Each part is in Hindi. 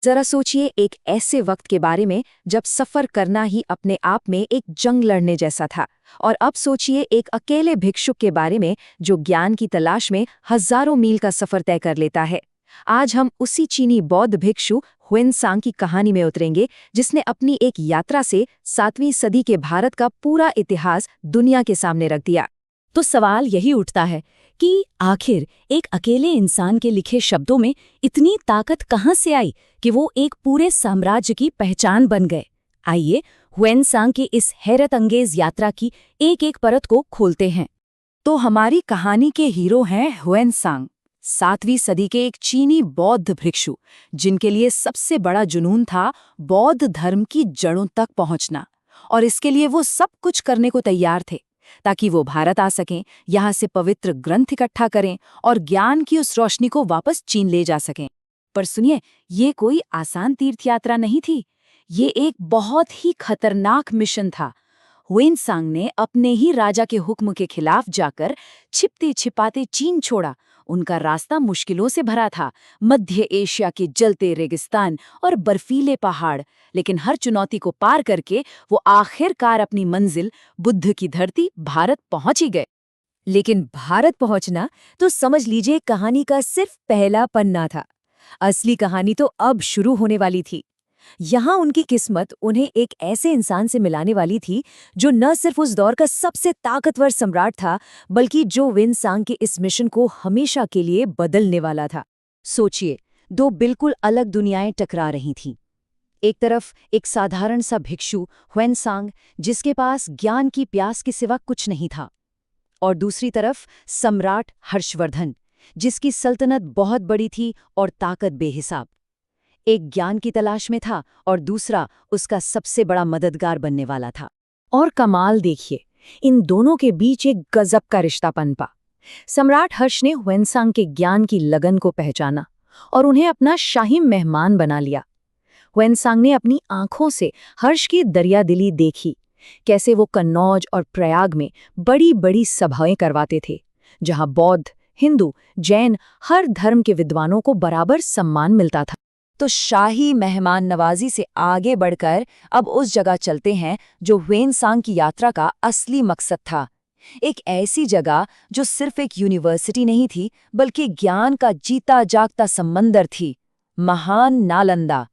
जरा सोचिए एक ऐसे वक्त के बारे में जब सफर करना ही अपने आप में एक जंग लड़ने जैसा था। और अब सोचिए एक अकेले भिक्षुक के बारे में जो ज्ञान की तलाश में हजारों मील का सफर तय कर लेता है। आज हम उसी चीनी बौद्ध भिक्षु हुएनसांग की कहानी में उतरेंगे, जिसने अपनी एक यात्रा से 7वीं सदी के भारत का पूरा इतिहास दुनिया के सामने रख दिया। तो सवाल यही उठता है कि आखिर एक अकेले इंसान के लिखे शब्दों में इतनी ताकत कहाँ से आई कि वो एक पूरे साम्राज्य की पहचान बन गए। आइए हुएनसांग की इस हैरत अंगेज यात्रा की एक एक परत को खोलते हैं। तो हमारी कहानी के हीरो हैं हुएनसांग, 7वीं सदी के एक चीनी बौद्ध भिक्षु, जिनके लिए सबसे बड़ा जुनून था बौद्ध धर्म की जड़ों तक पहुंचना। और इसके लिए वो सब कुछ करने को तैयार थे ताकि वो भारत आ सकें, यहाँ से पवित्र ग्रंथ इकट्ठा करें और ज्ञान की उस रोशनी को वापस चीन ले जा सकें। पर सुनिए, ये कोई आसान तीर्थ यात्रा नहीं थी। ये एक बहुत ही खतरनाक मिशन था। हुएनसांग ने अपने ही राजा के हुक्म के खिलाफ जाकर छिपते छिपाते चीन छोड़ा। उनका रास्ता मुश्किलों से भरा था, मध्य एशिया के जलते रेगिस्तान और बर्फीले पहाड़। लेकिन हर चुनौती को पार करके वो आखिरकार अपनी मंजिल बुद्ध की धरती भारत पहुंच ही गए। लेकिन भारत पहुंचना तो समझ लीजिए कहानी का सिर्फ पहला पन्ना था। असली कहानी तो अब शुरू होने वाली थी। यहाँ उनकी किस्मत उन्हें एक ऐसे इंसान से मिलाने वाली थी जो न सिर्फ उस दौर का सबसे ताकतवर सम्राट था, बल्कि जो हुएनसांग के इस मिशन को हमेशा के लिए बदलने वाला था। सोचिए, दो बिल्कुल अलग दुनियाएं टकरा रही थीं। एक तरफ एक साधारण सा भिक्षु हुएनसांग, जिसके पास ज्ञान की प्यास के सिवा कुछ नहीं था, और दूसरी तरफ सम्राट हर्षवर्धन, जिसकी सल्तनत बहुत बड़ी थी और ताकत बेहिसाब। एक ज्ञान की तलाश में था और दूसरा उसका सबसे बड़ा मददगार बनने वाला था। और कमाल देखिए, इन दोनों के बीच एक गजब का रिश्ता पनपा। सम्राट हर्ष ने हुएनसांग के ज्ञान की लगन को पहचाना और उन्हें अपना शाही मेहमान बना लिया। हुएनसांग ने अपनी आंखों से हर्ष की दरियादिली देखी, कैसे वो कन्नौज और प्रयाग में बड़ी बड़ी सभाएं करवाते थे, जहां बौद्ध, हिंदू, जैन हर धर्म के विद्वानों को बराबर सम्मान मिलता था। तो शाही मेहमान नवाजी से आगे बढ़कर अब उस जगह चलते हैं जो हुएनसांग की यात्रा का असली मकसद था। एक ऐसी जगह जो सिर्फ एक यूनिवर्सिटी नहीं थी, बल्कि ज्ञान का जीता जागता समंदर थी, महान नालंदा।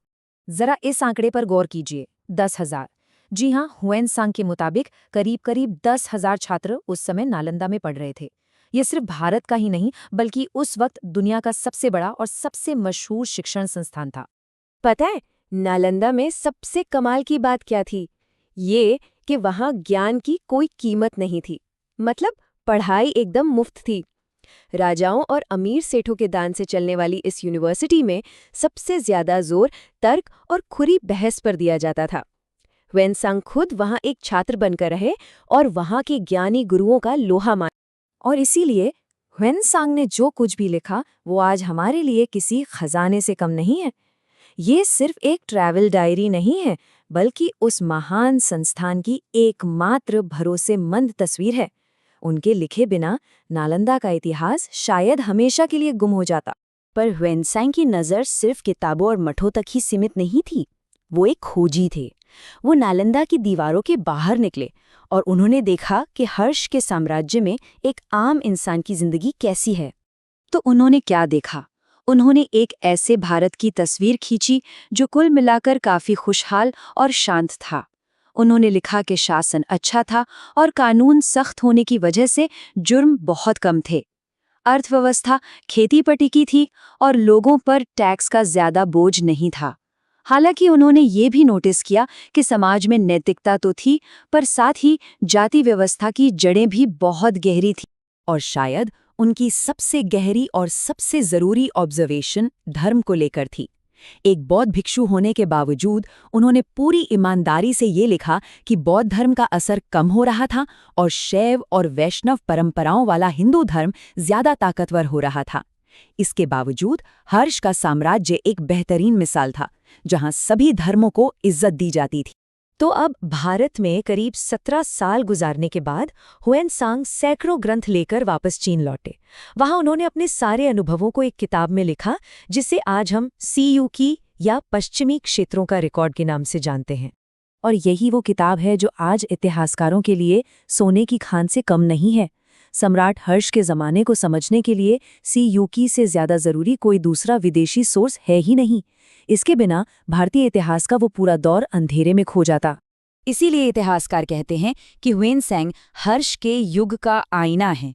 जरा इस आंकड़े पर गौर कीजिए, 10,000। जी हाँ, हुएनसांग के मुताबिक करीब करीब 10,000 छात्र उस समय नालंदा में पढ़ रहे थे। ये सिर्फ भारत का ही नहीं, बल्कि उस वक्त दुनिया का सबसे बड़ा और सबसे मशहूर शिक्षण संस्थान था। पता है नालंदा में सबसे कमाल की बात क्या थी? ये कि वहाँ ज्ञान की कोई कीमत नहीं थी। मतलब पढ़ाई एकदम मुफ्त थी। राजाओं और अमीर सेठों के दान से चलने वाली इस यूनिवर्सिटी में सबसे ज्यादा जोर तर्क और खुली बहस पर दिया जाता था। हुएनसांग खुद वहाँ एक छात्र बनकर रहे और वहाँ के ज्ञानी गुरुओं का लोहा मान। और इसीलिए हुएनसांग ने जो कुछ भी लिखा वो आज हमारे लिए किसी खजाने से कम नहीं है। ये सिर्फ एक ट्रैवल डायरी नहीं है, बल्कि उस महान संस्थान की एकमात्र भरोसेमंद तस्वीर है। उनके लिखे बिना नालंदा का इतिहास शायद हमेशा के लिए गुम हो जाता। पर हुएनसांग की नज़र सिर्फ किताबों और मठों तक ही सीमित नहीं थी। वो एक खोजी थे। वो नालंदा की दीवारों के बाहर निकले और उन्होंने देखा कि हर्ष के साम्राज्य में एक आम इंसान की जिंदगी कैसी है। तो उन्होंने क्या देखा? उन्होंने एक ऐसे भारत की तस्वीर खींची जो कुल मिलाकर काफी खुशहाल और शांत था। उन्होंने लिखा कि शासन अच्छा था और कानून सख्त होने की वजह से जुर्म बहुत कम थे। अर्थव्यवस्था खेती पर टिकी थी और लोगों पर टैक्स का ज्यादा बोझ नहीं था। हालांकि उन्होंने ये भी नोटिस किया कि समाज में नैतिकता तो थी, पर साथ ही जाति व्यवस्था की जड़ें भी बहुत गहरी थी। और शायद उनकी सबसे गहरी और सबसे जरूरी ऑब्जर्वेशन धर्म को लेकर थी। एक बौद्ध भिक्षु होने के बावजूद उन्होंने पूरी ईमानदारी से ये लिखा कि बौद्ध धर्म का असर कम हो रहा था और शैव और वैष्णव परंपराओं वाला हिंदू धर्म ज्यादा ताकतवर हो रहा था। इसके बावजूद हर्ष का साम्राज्य एक बेहतरीन मिसाल था, जहां सभी धर्मों को इज्जत दी जाती थी। तो अब भारत में करीब 17 साल गुजारने के बाद हुएनसांग सैकड़ों ग्रंथ लेकर वापस चीन लौटे। वहां उन्होंने अपने सारे अनुभवों को एक किताब में लिखा, जिसे आज हम CU की या पश्चिमी क्षेत्रों का रिकॉर्ड के नाम से जानते हैं। और यही वो किताब है जो आज इतिहासकारों के लिए सोने की खान से कम नहीं है। सम्राट हर्ष के ज़माने को समझने के लिए सीयूकी से ज़्यादा ज़रूरी कोई दूसरा विदेशी सोर्स है ही नहीं। इसके बिना भारतीय इतिहास का वो पूरा दौर अंधेरे में खो जाता। इसीलिए इतिहासकार कहते हैं कि ह्वेनसैंग हर्ष के युग का आईना है।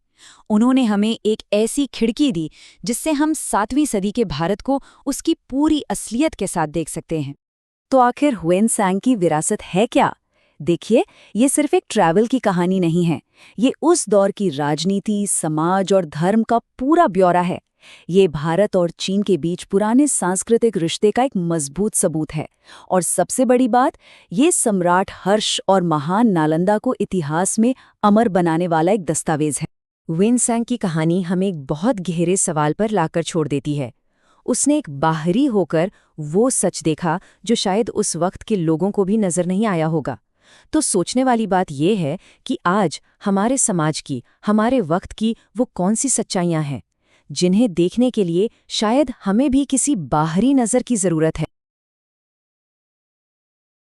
उन्होंने हमें एक ऐसी खिड़की दी जिससे हम 7वीं सदी के भारत को उसकी पूरी असलियत के साथ देख सकते हैं। तो आखिर ह्वेनसैंग की विरासत है क्या? देखिए, ये सिर्फ एक ट्रैवल की कहानी नहीं है। ये उस दौर की राजनीति, समाज और धर्म का पूरा ब्यौरा है। ये भारत और चीन के बीच पुराने सांस्कृतिक रिश्ते का एक मजबूत सबूत है। और सबसे बड़ी बात, ये सम्राट हर्ष और महान नालंदा को इतिहास में अमर बनाने वाला एक दस्तावेज है। ह्वेनसैंग की कहानी हमें एक बहुत गहरे सवाल पर लाकर छोड़ देती है। उसने एक बाहरी होकर वो सच देखा जो शायद उस वक्त के लोगों को भी नजर नहीं आया होगा। तो सोचने वाली बात यह है कि आज हमारे समाज की, हमारे वक्त की वो कौन सी सच्चाइयां हैं जिन्हें देखने के लिए शायद हमें भी किसी बाहरी नज़र की ज़रूरत है।